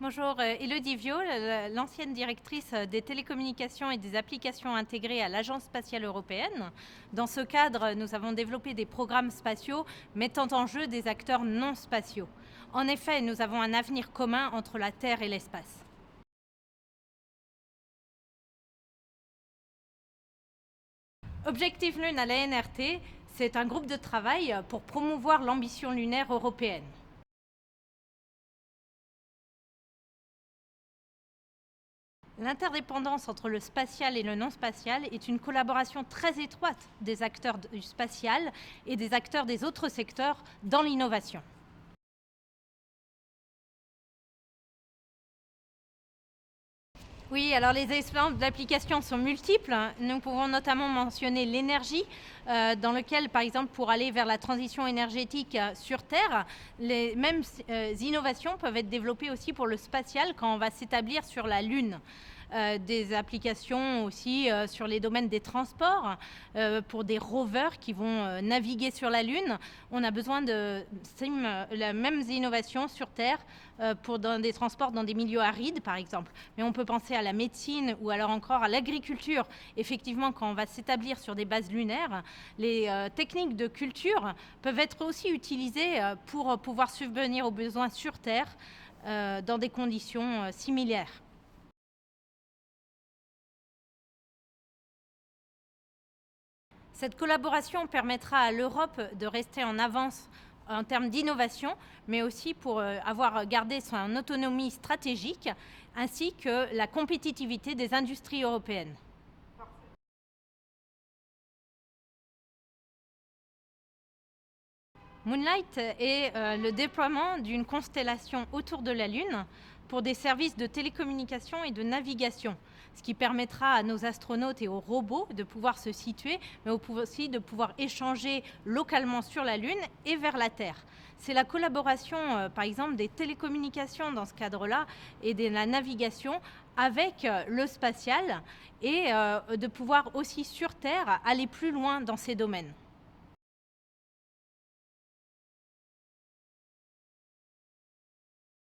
Bonjour, Élodie Viau, l'ancienne directrice des télécommunications et des applications intégrées à l'Agence spatiale européenne. Dans ce cadre, nous avons développé des programmes spatiaux mettant en jeu des acteurs non spatiaux. En effet, nous avons un avenir commun entre la Terre et l'espace. Objectif Lune à la NRT, c'est un groupe de travail pour promouvoir l'ambition lunaire européenne. L'interdépendance entre le spatial et le non spatial est une collaboration très étroite des acteurs du spatial et des acteurs des autres secteurs dans l'innovation. Oui, alors les exemples d'applications sont multiples. Nous pouvons notamment mentionner l'énergie, dans lequel, par exemple, pour aller vers la transition énergétique sur Terre, les mêmes innovations peuvent être développées aussi pour le spatial quand on va s'établir sur la Lune. Des applications aussi sur les domaines des transports, pour des rovers qui vont naviguer sur la Lune. On a besoin de les mêmes innovations sur Terre pour dans des transports dans des milieux arides, par exemple. Mais on peut penser à la médecine ou alors encore à l'agriculture. Effectivement, quand on va s'établir sur des bases lunaires, les techniques de culture peuvent être aussi utilisées pour pouvoir subvenir aux besoins sur Terre dans des conditions similaires. Cette collaboration permettra à l'Europe de rester en avance en termes d'innovation, mais aussi pour avoir gardé son autonomie stratégique, ainsi que la compétitivité des industries européennes. Moonlight est le déploiement d'une constellation autour de la Lune pour des services de télécommunication et de navigation, ce qui permettra à nos astronautes et aux robots de pouvoir se situer, mais aussi de pouvoir échanger localement sur la Lune et vers la Terre. C'est la collaboration, par exemple, des télécommunications dans ce cadre-là et de la navigation avec le spatial et de pouvoir aussi sur Terre aller plus loin dans ces domaines.